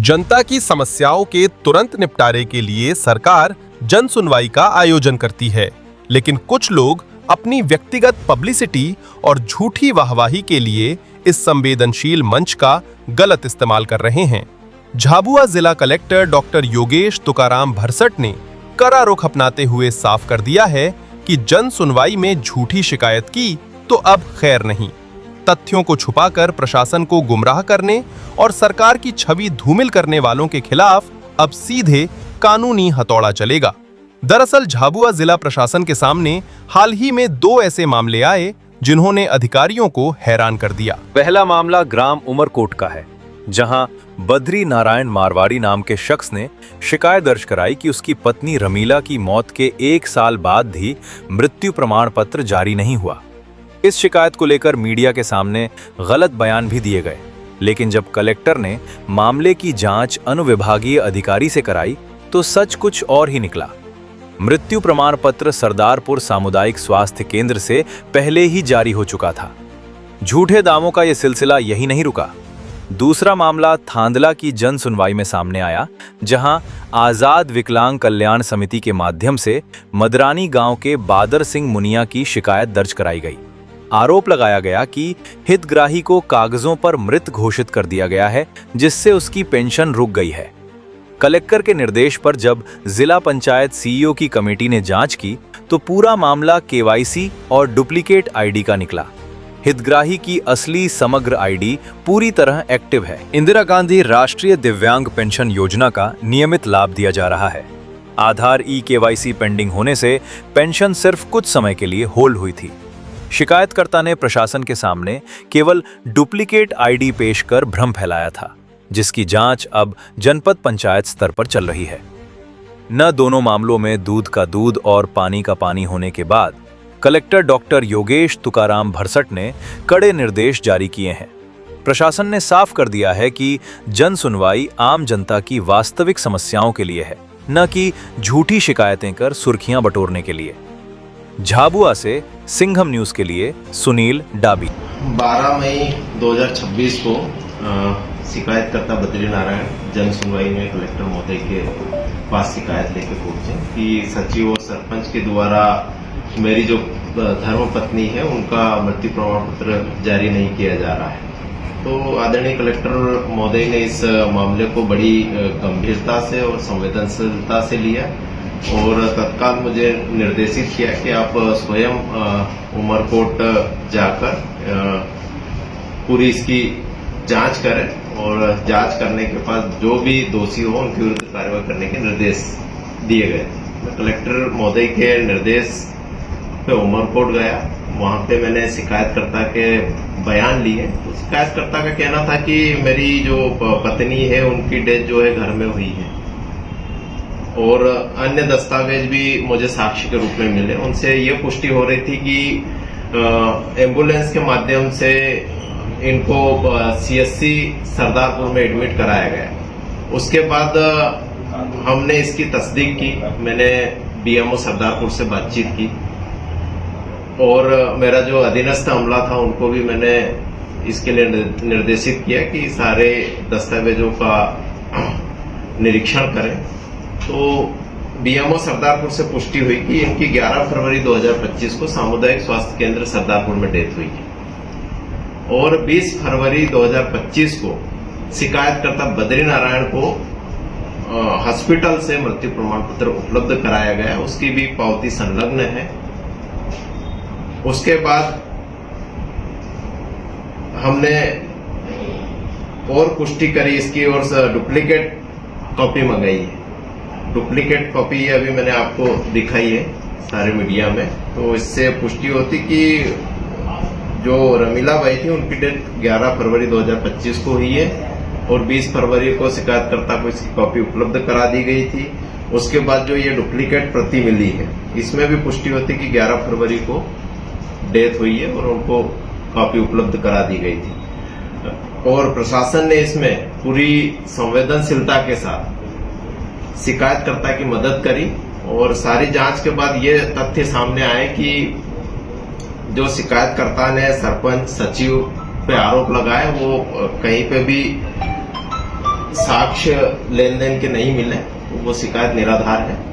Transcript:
जनता की समस्याओं के तुरंत निपटारे के लिए सरकार जन सुनवाई का आयोजन करती है, लेकिन कुछ लोग अपनी व्यक्तिगत पब्लिसिटी और झूठी वाहवाही के लिए इस संवेदनशील मंच का गलत इस्तेमाल कर रहे हैं। झाबुआ जिला कलेक्टर डॉक्टर योगेश तुकाराम भरसट ने कड़ा रुख अपनाते हुए साफ कर दिया है कि जन सुनवाई में झूठी शिकायत की तो अब खैर नहीं। तथ्यों को छुपाकर प्रशासन को गुमराह करने और सरकार की छवि धूमिल करने वालों के खिलाफ अब सीधे कानूनी हथौड़ा चलेगा। दरअसल झाबुआ जिला प्रशासन के सामने हाल ही में 2 ऐसे मामले आए जिन्होंने अधिकारियों को हैरान कर दिया। पहला मामला ग्राम उमरकोट का है, जहां बद्री नारायण मारवाड़ी नाम के शख्स ने शिकायत दर्ज कराई कि उसकी पत्नी रमीला की मौत के 1 साल बाद भी मृत्यु प्रमाण पत्र जारी नहीं हुआ। इस शिकायत को लेकर मीडिया के सामने गलत बयान भी दिए गए, लेकिन जब कलेक्टर ने मामले की जांच अनुविभागीय अधिकारी से कराई तो सच कुछ और ही निकला। मृत्यु प्रमाण पत्र सरदारपुर सामुदायिक स्वास्थ्य केंद्र से पहले ही जारी हो चुका था। झूठे दावों का यह सिलसिला यही नहीं रुका। दूसरा मामला थांदला की जन सुनवाई में सामने आया, जहां आजाद विकलांग कल्याण समिति के माध्यम से मदरानी गांव के बादर सिंह मुनिया की शिकायत दर्ज कराई गई। आरोप लगाया गया कि हितग्राही को कागजों पर मृत घोषित कर दिया गया है, जिससे उसकी पेंशन रुक गई है। कलेक्टर के निर्देश पर जब जिला पंचायत सीईओ की कमेटी ने जांच की तो पूरा मामला केवाईसी और डुप्लीकेट आईडी का निकला। हितग्राही की असली समग्र आईडी पूरी तरह एक्टिव है। इंदिरा गांधी राष्ट्रीय दिव्यांग पेंशन योजना का नियमित लाभ दिया जा रहा है। आधार केवाईसी पेंडिंग होने से पेंशन सिर्फ कुछ समय के लिए होल्ड हुई थी। शिकायतकर्ता ने प्रशासन के सामने केवल डुप्लीकेट आईडी पेश कर भ्रम फैलाया था, जिसकी जांच अब जनपद पंचायत स्तर पर चल रही है। न दोनों मामलों में दूध का दूध और पानी का पानी होने के बाद कलेक्टर डॉक्टर योगेश तुकाराम भरसट ने कड़े निर्देश जारी किए हैं। प्रशासन ने साफ कर दिया है कि जन सुनवाई आम जनता की वास्तविक समस्याओं के लिए है, न कि झूठी शिकायतें कर सुर्खियां बटोरने के लिए। झाबुआ से सिंघम न्यूज के लिए सुनील डाबी। 12 मई 2026 को शिकायतकर्ता बद्री नारायण जन सुनवाई में कलेक्टर महोदय के पास शिकायत लेकर पहुंचे कि सचिव और सरपंच के द्वारा मेरी जो धर्म पत्नी है उनका मृत्यु प्रमाण पत्र जारी नहीं किया जा रहा है। तो आदरणीय कलेक्टर महोदय ने इस मामले को बड़ी गंभीरता से और संवेदनशीलता से लिया और तत्काल मुझे निर्देशित किया कि आप स्वयं उमरकोट जाकर पूरी इसकी जांच करें और जांच करने के बाद जो भी दोषी हो उनके विरुद्ध कार्रवाई करने के निर्देश दिए गए। मैं कलेक्टर महोदय के निर्देश पे उमरकोट गया। वहां पे मैंने शिकायतकर्ता के बयान लिए। तो शिकायतकर्ता का कहना था कि मेरी जो पत्नी है उनकी डेथ जो है घर में हुई है और अन्य दस्तावेज भी मुझे साक्ष्य के रूप में मिले। उनसे ये पुष्टि हो रही थी कि एम्बुलेंस के माध्यम से इनको सीएससी सरदारपुर में एडमिट कराया गया। उसके बाद हमने इसकी तस्दीक की। मैंने बीएमओ सरदारपुर से बातचीत की और मेरा जो अधीनस्थ अमला था उनको भी मैंने इसके लिए निर्देशित किया कि सारे दस्तावेजों का निरीक्षण करें। तो बीएमओ सरदारपुर से पुष्टि हुई कि इनकी 11 फरवरी 2025 को सामुदायिक स्वास्थ्य केंद्र सरदारपुर में डेथ हुई है और 20 फरवरी 2025 को शिकायतकर्ता बद्री नारायण को हॉस्पिटल से मृत्यु प्रमाण पत्र उपलब्ध कराया गया। उसकी भी पावती संलग्न है। उसके बाद हमने और पुष्टि करी इसकी और डुप्लीकेट कॉपी मंगाई है। डुप्लीकेट कॉपी अभी मैंने आपको दिखाई है सारे मीडिया में। तो इससे पुष्टि होती कि जो रमीला बाई थी उनकी डेथ 11 फरवरी 2025 को हुई है और 20 फरवरी को शिकायतकर्ता को इसकी कॉपी उपलब्ध करा दी गई थी। उसके बाद जो ये डुप्लीकेट प्रति मिली है इसमें भी पुष्टि होती कि 11 फरवरी को डेथ हुई है और उनको कॉपी उपलब्ध करा दी गई थी। और प्रशासन ने इसमें पूरी संवेदनशीलता के साथ शिकायतकर्ता की मदद करी और सारी जांच के बाद ये तथ्य सामने आए कि जो शिकायतकर्ता ने सरपंच सचिव पे आरोप लगाए वो कहीं पे भी साक्ष्य लेन देन के नहीं मिले, वो शिकायत निराधार है।